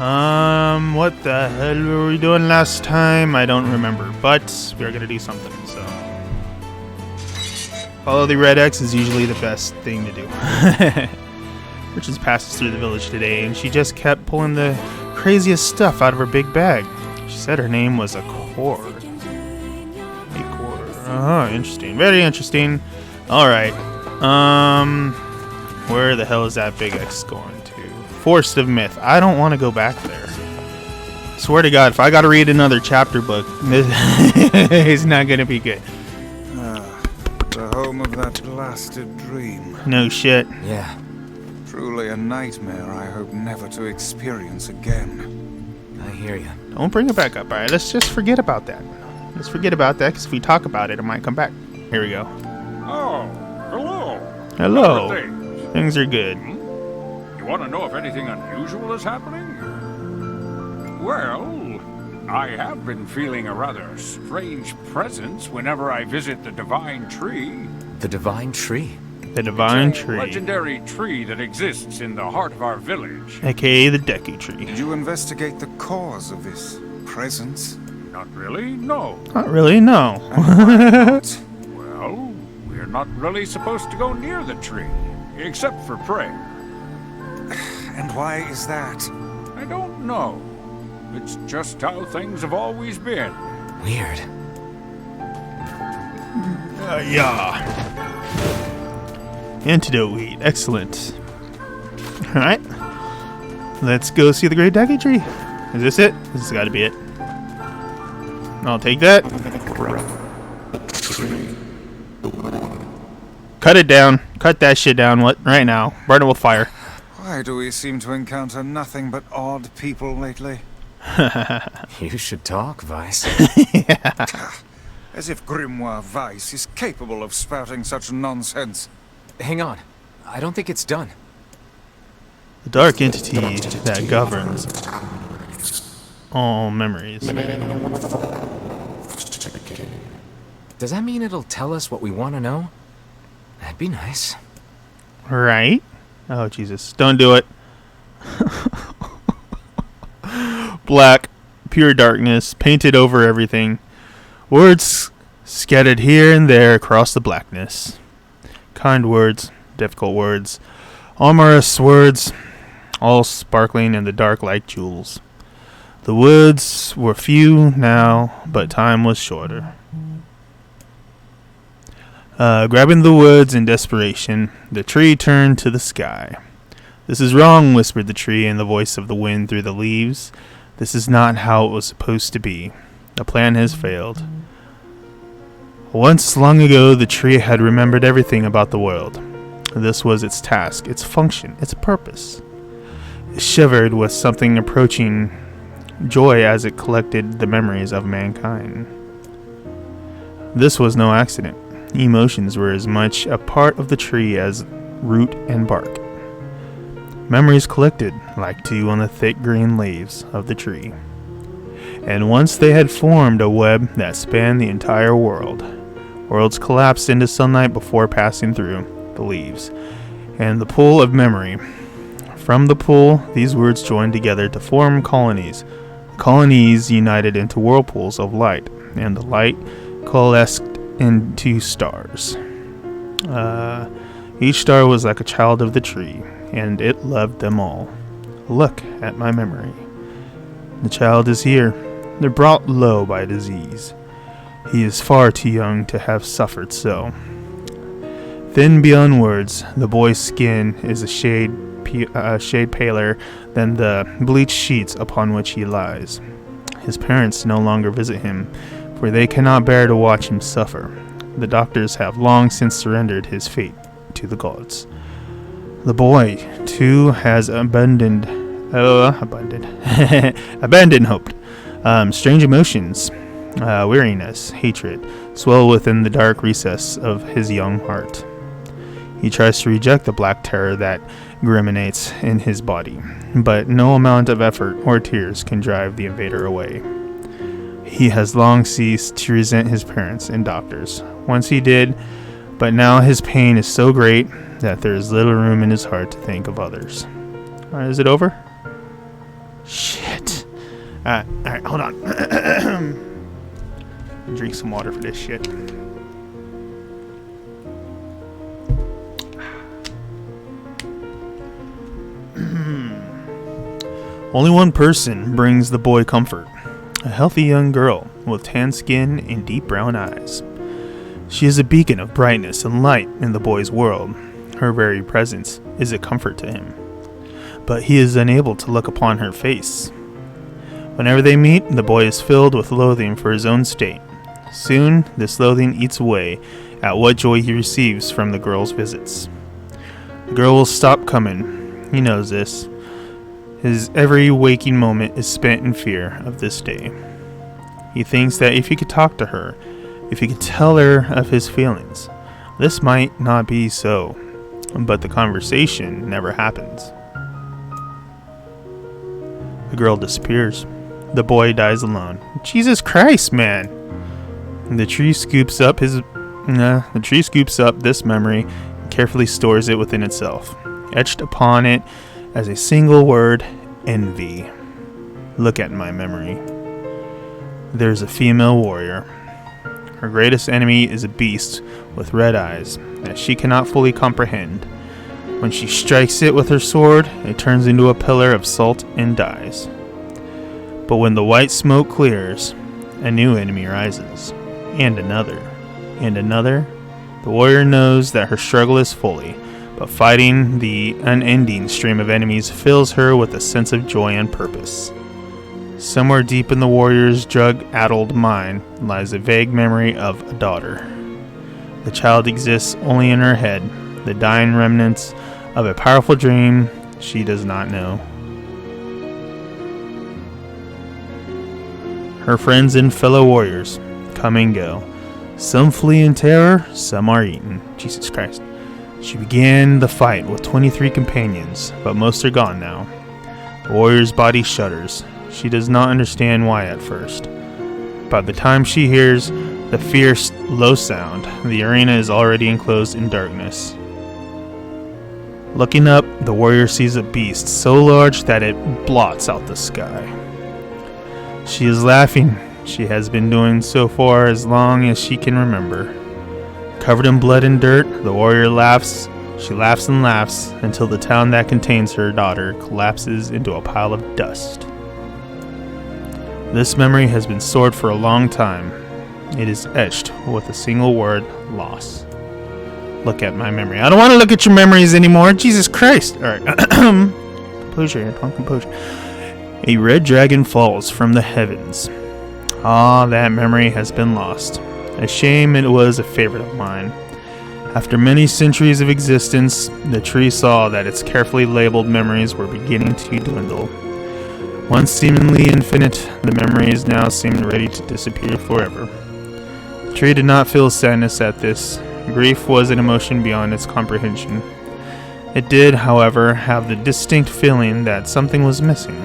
What the hell were we doing last time? I don't remember, but we're gonna do something, so. Follow the red X is usually the best thing to do. Merchants passes through the village today, and she just kept pulling the craziest stuff out of her big bag. She said her name was a core. A core. Interesting. Very interesting. Alright. Where the hell is that big X going to? Forest of Myth. I don't want to go back there. Swear to God, if I gotta read another chapter book, this is not gonna be good. The home of that blasted dream. No shit. Yeah. Truly a nightmare I hope never to experience again. I hear you. Don't bring it back up, alright? Let's just forget about that. Let's forget about that, because if we talk about it, it might come back. Here we go. Oh, hello. Hello. How are things? Things are good. You want to know if anything unusual is happening? Well, I have been feeling a rather strange presence whenever I visit the Divine Tree. The Divine Tree? The Divine It's a Tree. legendary tree that exists in the heart of our village. AKA the Deku Tree. Did you investigate the cause of this presence? Not really, no. Not really, no. Not. Well, we're not really supposed to go near the tree, except for prayer. And why is that? I don't know. It's just how things have always been. Weird. Yeah. Antidote wheat. Excellent. Alright. Let's go see the Great Deku Tree. Is this it? This has got to be it. I'll take that. Cut it down. Cut that shit down right now. Burn it with fire. Why do we seem to encounter nothing but odd people lately? You should talk, Vice. Yeah. As if Grimoire Weiss is capable of spouting such nonsense. Hang on. I don't think it's done. The dark entity that governs all memories. Does that mean it'll tell us what we want to know? That'd be nice. Right? Oh, Jesus. Don't do it. Black, pure darkness, painted over everything. Words scattered here and there across the blackness. Kind words, difficult words, amorous words, all sparkling in the dark like jewels. The woods were few now, but time was shorter. Grabbing the woods in desperation, the tree turned to the sky. "This is wrong," whispered the tree in the voice of the wind through the leaves. "This is not how it was supposed to be. The plan has failed." Once long ago, the tree had remembered everything about the world. This was its task, its function, its purpose. It shivered with something approaching joy as it collected the memories of mankind. This was no accident. Emotions were as much a part of the tree as root and bark. Memories collected like dew on the thick green leaves of the tree. And once they had formed a web that spanned the entire world, worlds collapsed into sunlight before passing through the leaves and the pool of memory. From the pool, these words joined together to form colonies. Colonies united into whirlpools of light, and the light coalesced into stars. Each star was like a child of the tree, and it loved them all. Look at my memory. The child is here. They're brought low by disease. He is far too young to have suffered so. Thin beyond words, the boy's skin is a shade paler than the bleached sheets upon which he lies. His parents no longer visit him, for they cannot bear to watch him suffer. The doctors have long since surrendered his fate to the gods. The boy, too, has abandoned hope. Strange emotions, weariness, hatred, swell within the dark recess of his young heart. He tries to reject the black terror that germinates in his body, but no amount of effort or tears can drive the invader away. He has long ceased to resent his parents and doctors. Once he did, but now his pain is so great that there is little room in his heart to think of others. Is it over? Shit. Alright, hold on. Drink some water for this shit. Only one person brings the boy comfort. A healthy young girl with tan skin and deep brown eyes. She is a beacon of brightness and light in the boy's world. Her very presence is a comfort to him. But he is unable to look upon her face. Whenever they meet, the boy is filled with loathing for his own state. Soon, this loathing eats away at what joy he receives from the girl's visits. The girl will stop coming. He knows this. His every waking moment is spent in fear of this day. He thinks that if he could talk to her, if he could tell her of his feelings, this might not be so. But the conversation never happens. The girl disappears. The boy dies alone. Jesus Christ, man! The tree scoops up this memory and carefully stores it within itself. Etched upon it as a single word, envy. Look at my memory. There's a female warrior. Her greatest enemy is a beast with red eyes that she cannot fully comprehend. When she strikes it with her sword, it turns into a pillar of salt and dies. But when the white smoke clears, a new enemy rises, and another, and another. The warrior knows that her struggle is fully, but fighting the unending stream of enemies fills her with a sense of joy and purpose. Somewhere deep in the warrior's drug-addled mind lies a vague memory of a daughter. The child exists only in her head, the dying remnants of a powerful dream she does not know. Her friends and fellow warriors come and go. Some flee in terror, some are eaten. Jesus Christ. She began the fight with 23 companions, but most are gone now. The warrior's body shudders. She does not understand why at first. By the time she hears the fierce, low sound, the arena is already enclosed in darkness. Looking up, the warrior sees a beast so large that it blots out the sky. She is laughing. She has been doing so for as long as she can remember. Covered in blood and dirt, the warrior laughs. She laughs and laughs until the town that contains her daughter collapses into a pile of dust. This memory has been stored for a long time. It is etched with a single word, loss. Look at my memory. I don't want to look at your memories anymore. Jesus Christ. Alright. Composure, Antoine, composure. A red dragon falls from the heavens. Ah, that memory has been lost. A shame, it was a favorite of mine. After many centuries of existence, the tree saw that its carefully labeled memories were beginning to dwindle. Once seemingly infinite, the memories now seemed ready to disappear forever. The tree did not feel sadness at this. Grief was an emotion beyond its comprehension. It did, however, have the distinct feeling that something was missing.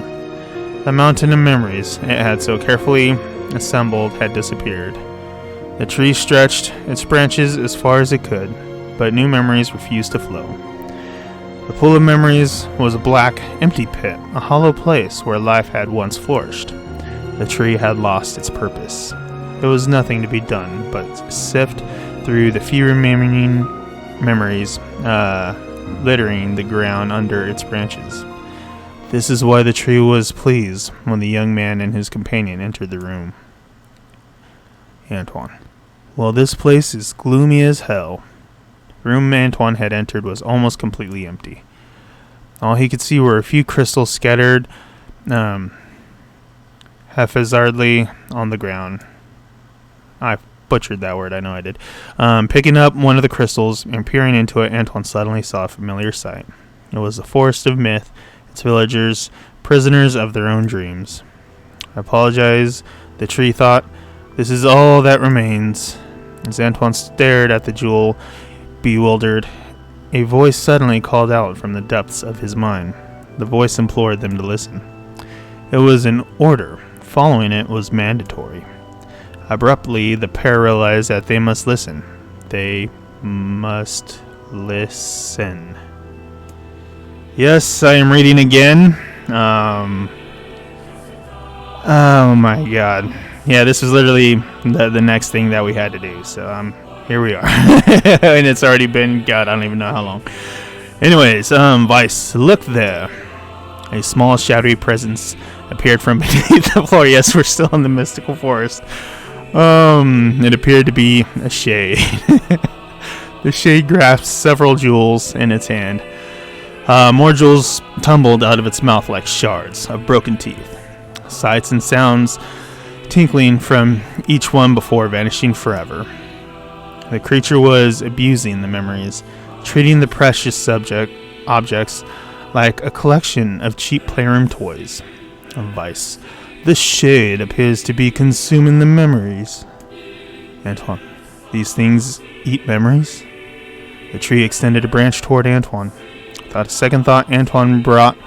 The mountain of memories it had so carefully assembled had disappeared. The tree stretched its branches as far as it could, but new memories refused to flow. The pool of memories was a black, empty pit, a hollow place where life had once flourished. The tree had lost its purpose. There was nothing to be done but sift through the few remaining memories littering the ground under its branches. This is why the tree was pleased when the young man and his companion entered the room. Antoine. Well, this place is gloomy as hell. The room Antoine had entered was almost completely empty. All he could see were a few crystals scattered haphazardly on the ground. I butchered that word, I know I did. Picking up one of the crystals and peering into it, Antoine suddenly saw a familiar sight. It was the forest of myth, its villagers, prisoners of their own dreams. I apologize, the tree thought. This is all that remains. As Antoine stared at the jewel, bewildered, a voice suddenly called out from the depths of his mind. The voice implored them to listen. It was an order. Following it was mandatory. Abruptly, the pair realized that they must listen. They must listen. Yes, I am reading again. Oh my god. Yeah, this is literally the next thing that we had to do. So here we are. And it's already been, god, I don't even know how long. Anyways, Vice, look there. A small shadowy presence appeared from beneath the floor. Yes, we're still in the mystical forest. It appeared to be a shade. The shade grasped several jewels in its hand. More jewels tumbled out of its mouth like shards of broken teeth. Sights and sounds tinkling from each one before vanishing forever. The creature was abusing the memories, treating the precious objects like a collection of cheap playroom toys. Vice. The shade appears to be consuming the memories. Antoine, these things eat memories? The tree extended a branch toward Antoine. Without a second thought, Antoine brought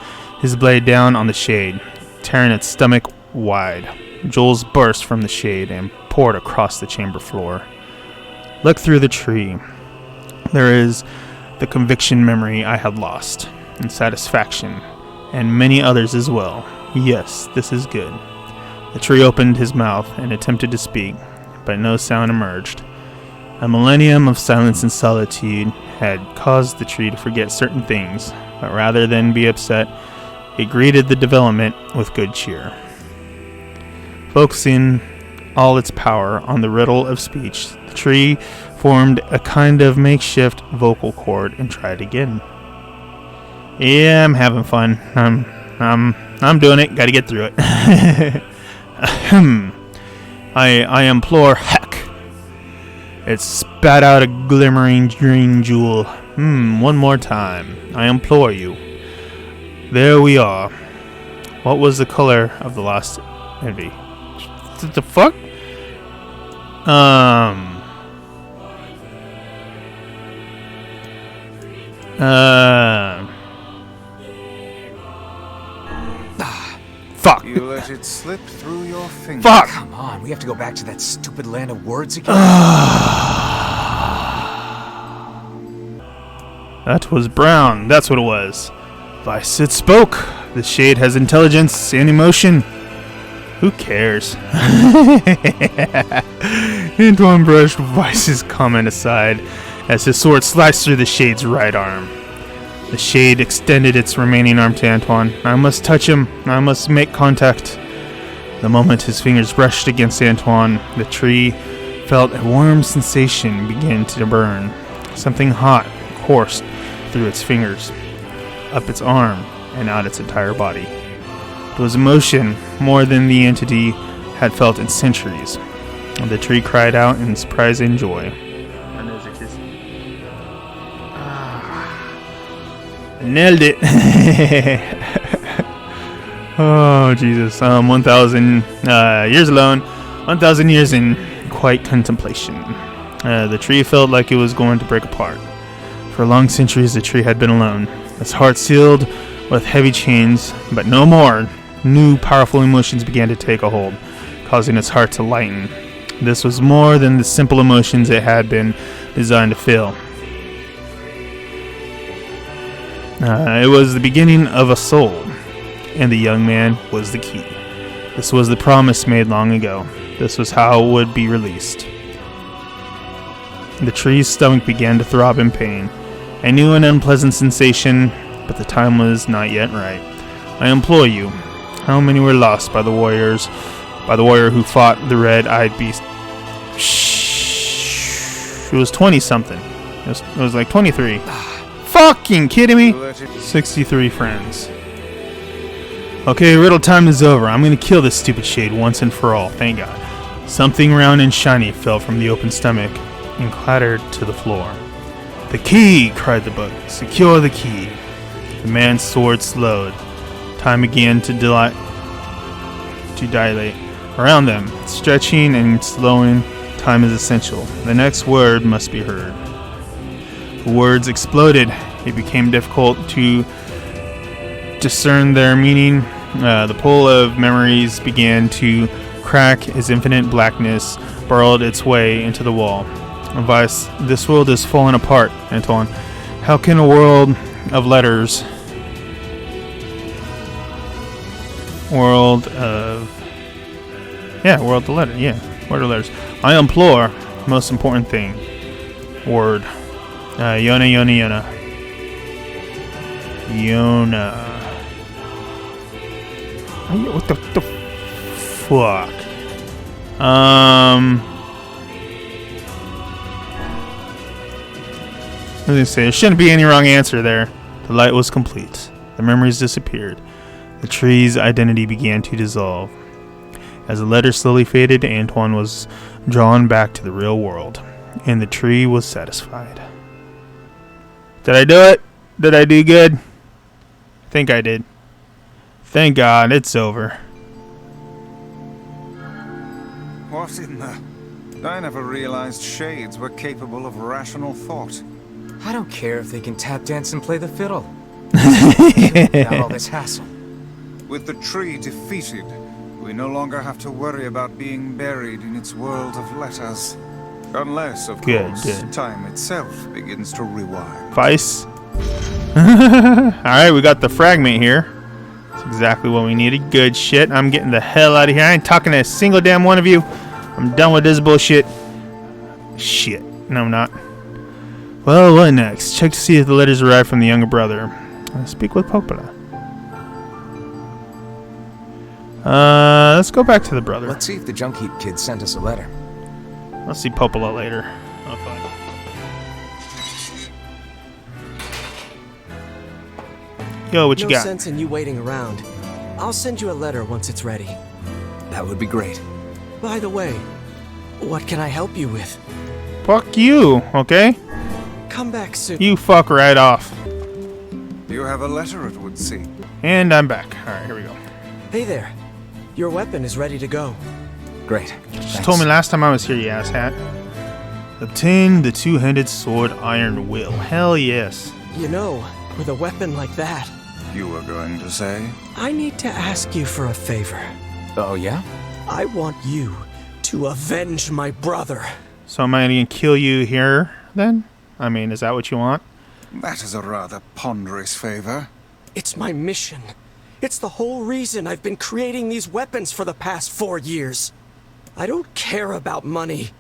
his blade down on the shade, tearing its stomach wide. Jewels burst from the shade and poured across the chamber floor. Look through the tree. There is the conviction memory I had lost, and satisfaction, and many others as well. Yes, this is good. The tree opened his mouth and attempted to speak, but no sound emerged. A millennium of silence and solitude had caused the tree to forget certain things, but rather than be upset, it greeted the development with good cheer. Focusing all its power on the riddle of speech, the tree formed a kind of makeshift vocal cord and tried again. Yeah, I'm having fun. I'm doing it. Got to get through it. I implore heck. It spat out a glimmering green jewel. One more time. I implore you. There we are. What was the color of the lost envy? What the fuck? Fuck. You let it slip through your fingers. Fuck. Come on, we have to go back to that stupid land of words again. That was brown. That's what it was. Vice, it spoke. The shade has intelligence and emotion. Who cares? Antoine brushed Vice's comment aside as his sword sliced through the shade's right arm. The shade extended its remaining arm to Antoine. I must touch him. I must make contact. The moment his fingers brushed against Antoine, the tree felt a warm sensation begin to burn. Something hot coursed through its fingers, up its arm, and out its entire body. It was emotion more than the entity had felt in centuries. The tree cried out in surprise and joy. Nailed it. Oh, Jesus. 1,000 years alone. 1,000 years in quiet contemplation. The tree felt like it was going to break apart. For long centuries, the tree had been alone. Its heart sealed with heavy chains, but no more. New, powerful emotions began to take a hold, causing its heart to lighten. This was more than the simple emotions it had been designed to feel. It was the beginning of a soul, and the young man was the key. This was the promise made long ago. This was how it would be released. The tree's stomach began to throb in pain. A new and unpleasant sensation, but the time was not yet right. I implore you, how many were lost by the warrior who fought the red-eyed beast? Shh. It was 20-something. It was like 23. Fucking kidding me? 63 friends. Okay, riddle time is over. I'm gonna kill this stupid shade once and for all. Thank God. Something round and shiny fell from the open stomach and clattered to the floor. The key! Cried the bug. Secure the key. The man's sword slowed. Time began to dilate around them. Stretching and slowing, time is essential. The next word must be heard. The words exploded. It became difficult to discern their meaning. The pool of memories began to crack as infinite blackness burrowed its way into the wall. Vice, this world is falling apart, Antoine. How can a world of letters... Yeah, world the letter. Yeah, word of letters. I implore, most important thing. Word. Yona, Yona, Yona. Yona. What the fuck? I was gonna say, there shouldn't be any wrong answer there. The light was complete. The memories disappeared. The tree's identity began to dissolve. As the letter slowly faded, Antoine was drawn back to the real world, and the tree was satisfied. Did I do it? Did I do good? I think I did. Thank God, it's over. What in the... I never realized shades were capable of rational thought. I don't care if they can tap dance and play the fiddle. Without all this hassle. With the tree defeated, we no longer have to worry about being buried in its world of letters. Unless, of course, time itself begins to rewind. Vice. Alright, we got the fragment here. That's exactly what we needed. Good shit. I'm getting the hell out of here. I ain't talking to a single damn one of you. I'm done with this bullshit. Shit. No, I'm not. Well, what next? Check to see if the letters arrived from the younger brother. Speak with Popola. Let's go back to the brother. Let's see if the junk heap kid sent us a letter. Let's see Popola later. Oh, fine. Yo, what you got? No sense in you waiting around. I'll send you a letter once it's ready. That would be great. By the way, what can I help you with? Fuck you, okay? Come back soon. You fuck right off. You have a letter, it would seem. And I'm back. Alright, here we go. Hey there. Your weapon is ready to go. Great. Just told me last time I was here, you asshat. Obtain the two-handed sword Iron Will. Hell yes. You know, with a weapon like that, You were going to say? I need to ask you for a favor. Oh, yeah? I want you to avenge my brother. So am I gonna kill you here, then? I mean, is that what you want? That is a rather ponderous favor. It's my mission. It's the whole reason I've been creating these weapons for the past 4 years. I don't care about money.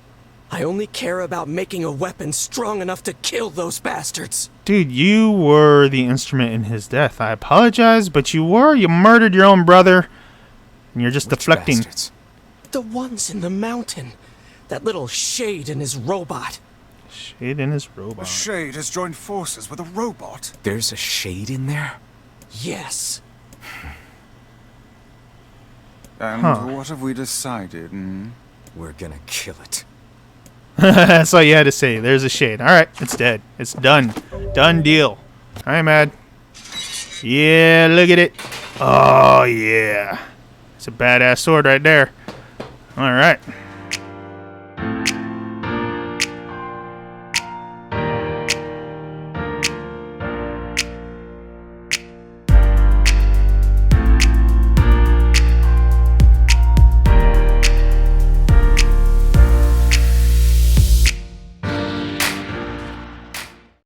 I only care about making a weapon strong enough to kill those bastards. Dude, you were the instrument in his death. I apologize, but you were. You murdered your own brother. And you're just Which deflecting. bastards? The ones in the mountain. That little shade and his robot. Shade in his A robot. shade has joined forces with a robot. There's a shade in there? Yes. And what have we decided? We're gonna kill it. That's all you had to say. There's a shade. Alright, it's dead. It's done. Done deal. Alright, Mad. Yeah, look at it. Oh, yeah. It's a badass sword right there. Alright.